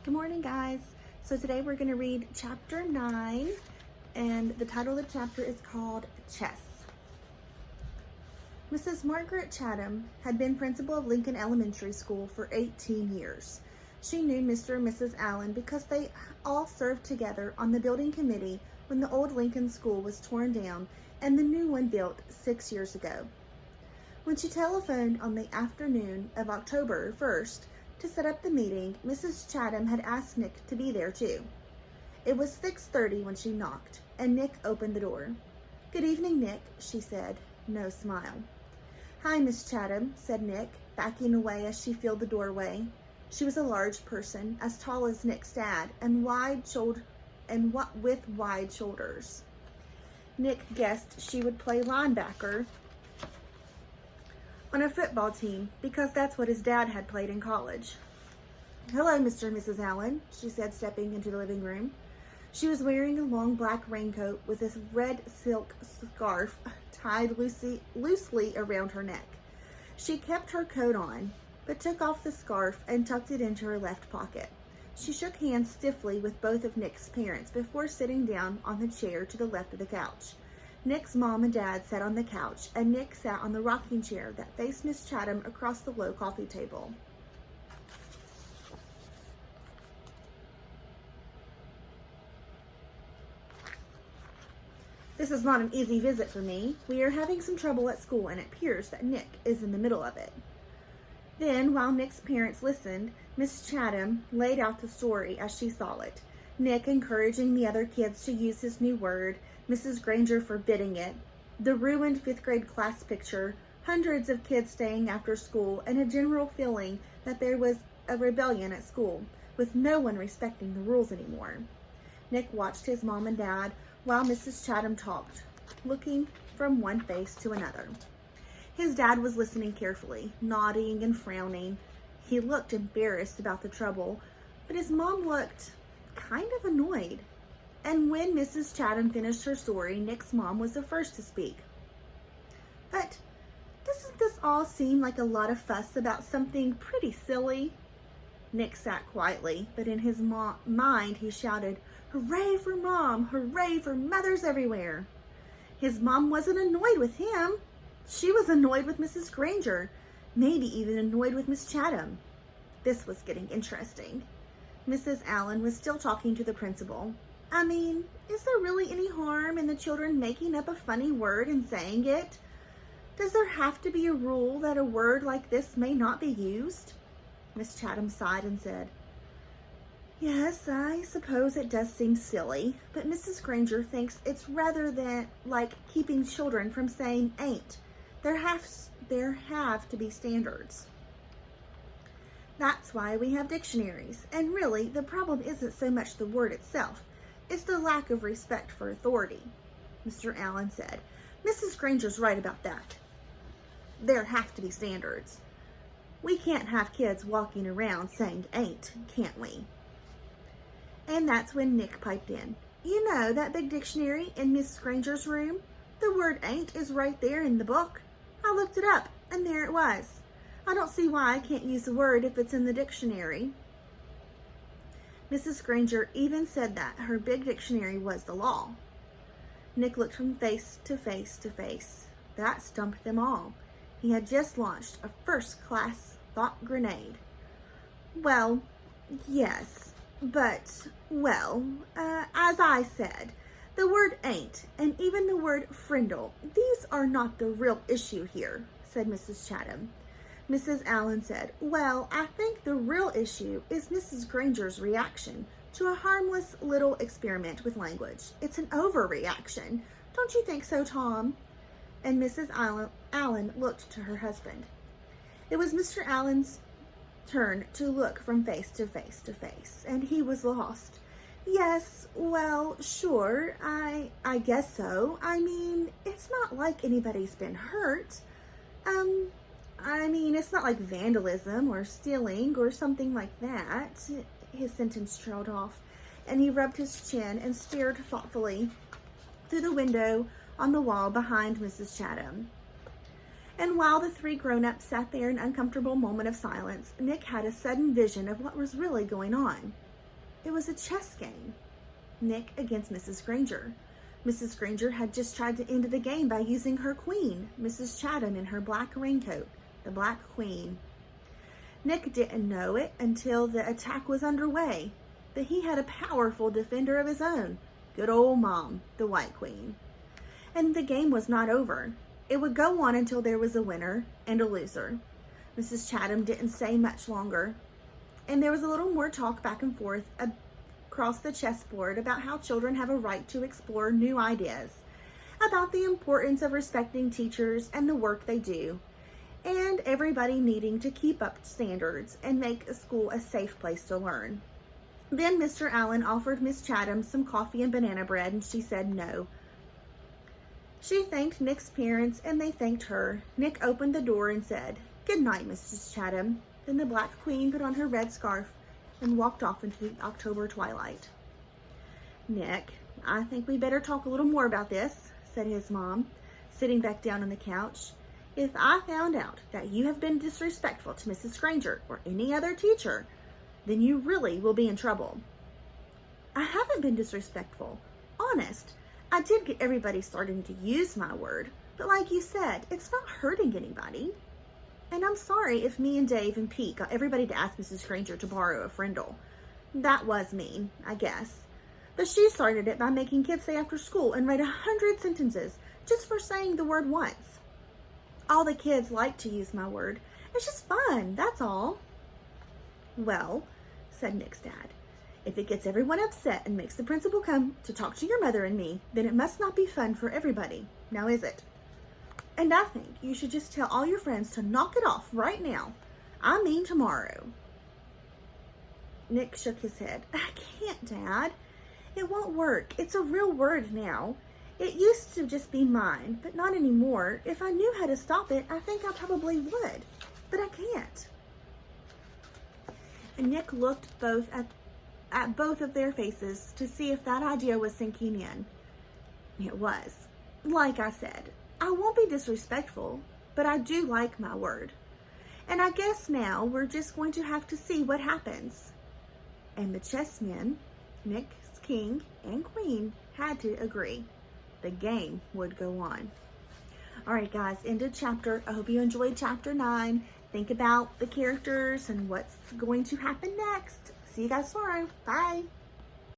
Good morning, guys. So today we're going to read chapter 9, and the title of the chapter is called Chess. Mrs. Margaret Chatham had been principal of Lincoln Elementary School for 18 years. She knew Mr. and Mrs. Allen because they all served together on the building committee when the old Lincoln School was torn down and the new one built 6 years ago. When she telephoned on the afternoon of October 1st to set up the meeting, Mrs. Chatham had asked Nick to be there too. It was 6:30 when she knocked, and Nick opened the door. "Good evening, Nick," she said, no smile. "Hi, Miss Chatham," said Nick, backing away as she filled the doorway. She was a large person, as tall as Nick's dad, and with wide shoulders. Nick guessed she would play linebacker on a football team because that's what his dad had played in college. "Hello, Mr. and Mrs. Allen," she said, stepping into the living room. She was wearing a long black raincoat with a red silk scarf tied loosely around her neck. She kept her coat on, but took off the scarf and tucked it into her left pocket. She shook hands stiffly with both of Nick's parents before sitting down on the chair to the left of the couch. Nick's mom and dad sat on the couch, and Nick sat on the rocking chair that faced Miss Chatham across the low coffee table. "This is not an easy visit for me. We are having some trouble at school, and it appears that Nick is in the middle of it." Then, while Nick's parents listened, Miss Chatham laid out the story as she saw it. Nick encouraging the other kids to use his new word, Mrs. Granger forbidding it, the ruined 5th grade class picture, hundreds of kids staying after school, and a general feeling that there was a rebellion at school, with no one respecting the rules anymore. Nick watched his mom and dad while Mrs. Chatham talked, looking from one face to another. His dad was listening carefully, nodding and frowning. He looked embarrassed about the trouble, but his mom looked kind of annoyed. And when Mrs. Chatham finished her story, Nick's mom was the first to speak. "But doesn't this all seem like a lot of fuss about something pretty silly?" Nick sat quietly, but in his mind he shouted, "Hooray for Mom! Hooray for mothers everywhere!" His mom wasn't annoyed with him. She was annoyed with Mrs. Granger, maybe even annoyed with Miss Chatham. This was getting interesting. Mrs. Allen was still talking to the principal. "I mean, is there really any harm in the children making up a funny word and saying it? Does there have to be a rule that a word like this may not be used?" Miss Chatham sighed and said, "Yes, I suppose it does seem silly, but Mrs. Granger thinks it's rather than like keeping children from saying ain't. There have to be standards. That's why we have dictionaries, and really the problem isn't so much the word itself. It's the lack of respect for authority." Mr. Allen said, "Mrs. Granger's right about that. There have to be standards. We can't have kids walking around saying ain't, can't we?" And that's when Nick piped in. "You know that big dictionary in Miss Granger's room? The word ain't is right there in the book. I looked it up, and there it was. I don't see why I can't use the word if it's in the dictionary." Mrs. Granger even said that her big dictionary was the law. Nick looked from face to face to face. That stumped them all. He had just launched a first-class thought grenade. "Well, yes, but, as I said, the word ain't, and even the word frindle, these are not the real issue here," said Mrs. Chatham. Mrs. Allen said, "Well, I think the real issue is Mrs. Granger's reaction to a harmless little experiment with language. It's an overreaction. Don't you think so, Tom?" And Mrs. Allen looked to her husband. It was Mr. Allen's turn to look from face to face to face, and he was lost. "Yes, well, sure, I guess so. I mean, it's not like anybody's been hurt. It's not like vandalism or stealing or something like that." His sentence trailed off, and he rubbed his chin and stared thoughtfully through the window on the wall behind Mrs. Chatham. And while the three grown-ups sat there in an uncomfortable moment of silence, Nick had a sudden vision of what was really going on. It was a chess game. Nick against Mrs. Granger. Mrs. Granger had just tried to end the game by using her queen, Mrs. Chatham, in her black raincoat, the Black Queen. Nick didn't know it until the attack was underway, but he had a powerful defender of his own, good old Mom, the White Queen. And the game was not over. It would go on until there was a winner and a loser. Mrs. Chatham didn't say much longer, and there was a little more talk back and forth across the chessboard about how children have a right to explore new ideas, about the importance of respecting teachers and the work they do, and everybody needing to keep up standards and make a school a safe place to learn. Then Mr. Allen offered Miss Chatham some coffee and banana bread, and she said no. She thanked Nick's parents, and they thanked her. Nick opened the door and said, "Good night, Mrs. Chatham." Then the Black Queen put on her red scarf and walked off into the October twilight. "Nick, I think we better talk a little more about this," said his mom, sitting back down on the couch. "If I found out that you have been disrespectful to Mrs. Granger or any other teacher, then you really will be in trouble." "I haven't been disrespectful. Honest, I did get everybody starting to use my word, but like you said, it's not hurting anybody. And I'm sorry if me and Dave and Pete got everybody to ask Mrs. Granger to borrow a Frindle. That was mean, I guess. But she started it by making kids stay after school and write 100 sentences just for saying the word once. All the kids like to use my word. It's just fun, that's all." "Well," said Nick's dad, "if it gets everyone upset and makes the principal come to talk to your mother and me, then it must not be fun for everybody. Now is it? And I think you should just tell all your friends to knock it off right now. I mean tomorrow." Nick shook his head. "I can't, Dad. It won't work. It's a real word now. It used to just be mine, but not anymore. If I knew how to stop it, I think I probably would. But I can't." And Nick looked at both of their faces to see if that idea was sinking in. It was. Like I said, I won't be disrespectful, but I do like my word. And I guess now we're just going to have to see what happens. And the chessmen, Nick's king and queen, had to agree. The game would go on. All right, guys, end of chapter. I hope you enjoyed chapter 9. Think about the characters and what's going to happen next. See you guys tomorrow. Bye.